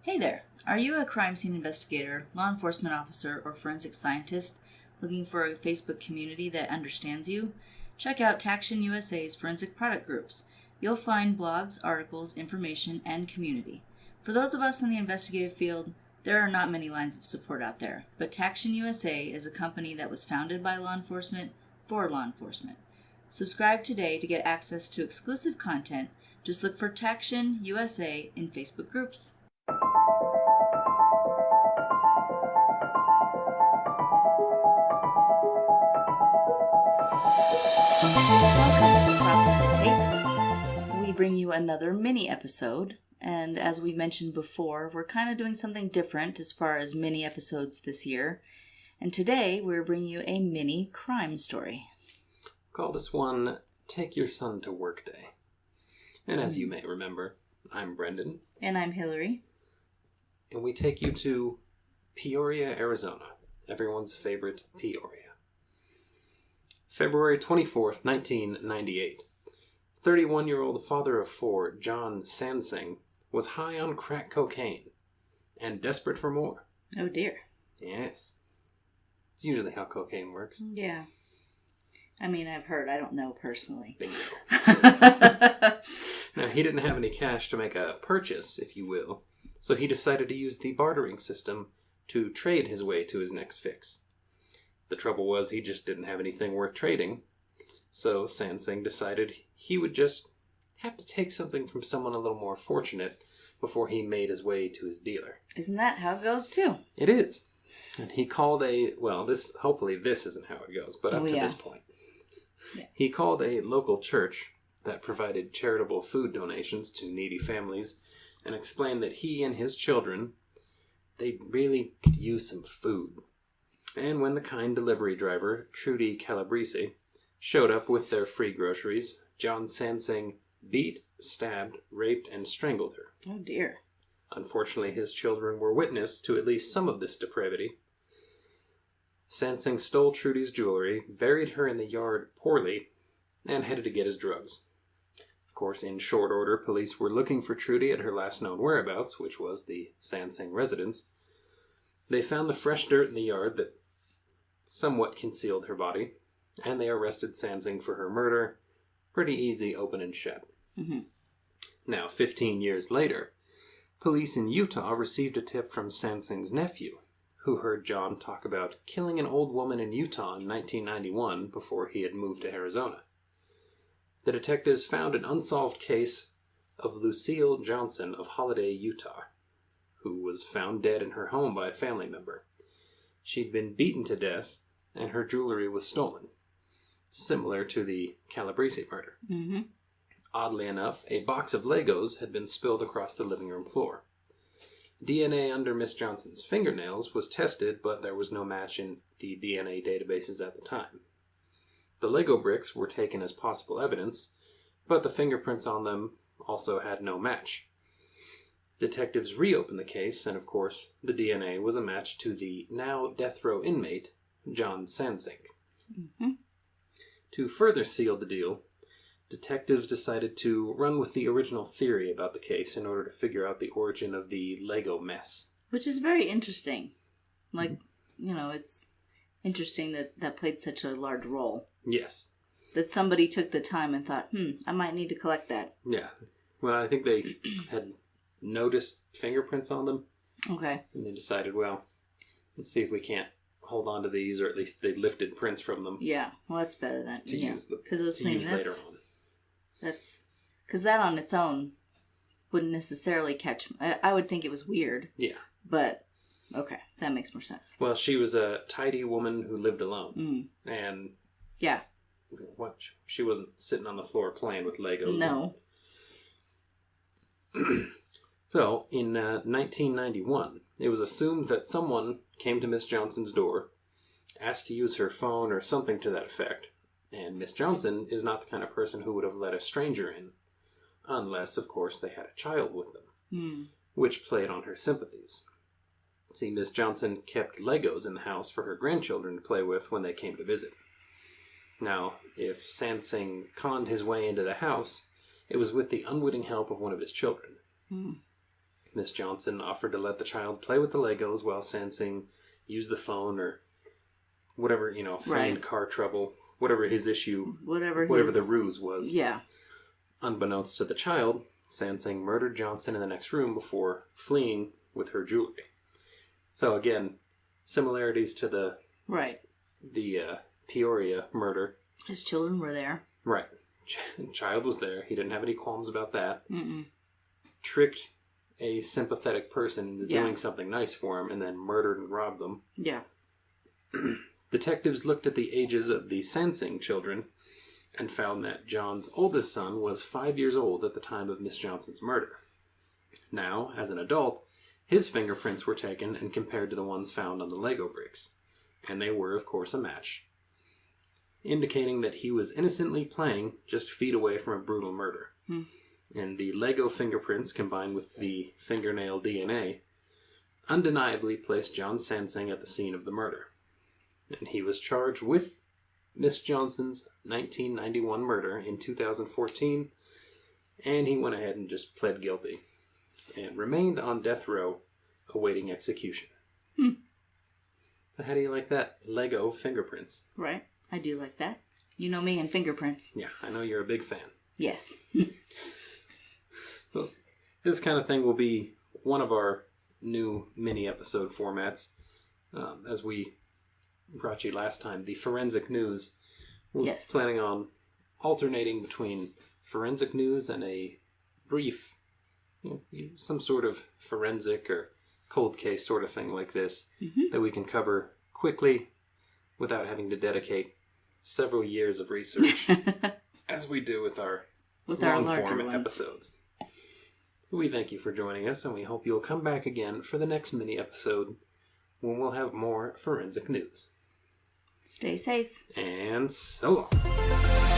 Hey there! Are you a crime scene investigator, law enforcement officer, or forensic scientist looking for a Facebook community that understands you? Check out Taction USA's forensic product groups. You'll find blogs, articles, information, and community. For those of us in the investigative field, there are not many lines of support out there, but Taction USA is a company that was founded by law enforcement for law enforcement. Subscribe today to get access to exclusive content. Just look for Taction USA in Facebook groups. Welcome to Crossing the Tape. We bring you another mini episode, and as we mentioned before, we're kind of doing something different as far as mini episodes this year. And today we're bringing you a mini crime story. Call this one Take Your Son to Work Day. And as you may remember, I'm Brendan. And I'm Hillary. And we take you to Peoria, Arizona. Everyone's favorite Peoria. February 24th, 1998. 31-year-old father of four, John Sansing, was high on crack cocaine and desperate for more. Oh dear. Yes. It's usually how cocaine works. Yeah. I mean, I've heard. I don't know personally. Bingo. Now, he didn't have any cash to make a purchase, if you will, so he decided to use the bartering system to trade his way to his next fix. The trouble was he just didn't have anything worth trading, so Sansing decided he would just have to take something from someone a little more fortunate before he made his way to his dealer. Isn't that how it goes, too? It is. And he called hopefully this isn't how it goes, but up to this point. Yeah. He called a local church that provided charitable food donations to needy families and explained that he and his children, they really could use some food. And when the kind delivery driver, Trudy Calabrese, showed up with their free groceries, John Sansing beat, stabbed, raped, and strangled her. Oh dear. Unfortunately, his children were witness to at least some of this depravity. Sansing stole Trudy's jewelry, buried her in the yard poorly, and headed to get his drugs. Of course, in short order, police were looking for Trudy at her last known whereabouts, which was the Sansing residence. They found the fresh dirt in the yard that somewhat concealed her body, and they arrested Sansing for her murder. Pretty easy, open and shut. Mm-hmm. Now, 15 years later, police in Utah received a tip from Sansing's nephew, who heard John talk about killing an old woman in Utah in 1991 before he had moved to Arizona. The detectives found an unsolved case of Lucille Johnson of Holiday, Utah, who was found dead in her home by a family member. She'd been beaten to death, and her jewelry was stolen, similar to the Calabrese murder. Mm-hmm. Oddly enough, a box of Legos had been spilled across the living room floor. DNA under Miss Johnson's fingernails was tested, but there was no match in the DNA databases at the time. The Lego bricks were taken as possible evidence, but the fingerprints on them also had no match. Detectives reopened the case, and of course, the DNA was a match to the now death row inmate, John Sansing. Mm-hmm. To further seal the deal, detectives decided to run with the original theory about the case in order to figure out the origin of the Lego mess. Which is very interesting. It's interesting that played such a large role. Yes. That somebody took the time and thought, I might need to collect that. Yeah. Well, I think they had noticed fingerprints on them. Okay. And they decided, let's see if we can't hold on to these, or at least they lifted prints from them. Yeah. Well, that's better than to use later on. That's because that on its own wouldn't necessarily catch. I would think it was weird. Yeah. But okay, that makes more sense. Well, she was a tidy woman who lived alone, and she wasn't sitting on the floor playing with Legos. No. So, in 1991, it was assumed that someone came to Miss Johnson's door, asked to use her phone or something to that effect, and Miss Johnson is not the kind of person who would have let a stranger in, unless, of course, they had a child with them, which played on her sympathies. See, Miss Johnson kept Legos in the house for her grandchildren to play with when they came to visit. Now, if Sansing conned his way into the house, it was with the unwitting help of one of his children. Miss Johnson offered to let the child play with the Legos while Sansing used the phone or whatever, feigned car trouble, whatever his issue, whatever the ruse was. Yeah. Unbeknownst to the child, Sansing murdered Johnson in the next room before fleeing with her jewelry. So again, similarities to the Peoria murder. His children were there. Right. Child was there. He didn't have any qualms about that. Mm-mm. Tricked a sympathetic person into doing something nice for him and then murdered and robbed them. Yeah. Detectives looked at the ages of the Sansing children and found that John's oldest son was 5 years old at the time of Miss Johnson's murder. Now, as an adult, his fingerprints were taken and compared to the ones found on the Lego bricks, and they were, of course, a match, indicating that he was innocently playing just feet away from a brutal murder. And the Lego fingerprints, combined with the fingernail DNA, undeniably placed John Sansing at the scene of the murder. And he was charged with Miss Johnson's 1991 murder in 2014, and he went ahead and just pled guilty and remained on death row awaiting execution. So how do you like that? Lego fingerprints. Right. I do like that. You know me and fingerprints. Yeah, I know you're a big fan. Yes. So, this kind of thing will be one of our new mini-episode formats. As we brought you last time, the forensic news. We're planning on alternating between forensic news and a brief, some sort of forensic or cold case sort of thing like this that we can cover quickly without having to dedicate several years of research as we do with our long-form episodes. So we thank you for joining us, and we hope you'll come back again for the next mini-episode when we'll have more forensic news. Stay safe. And so long.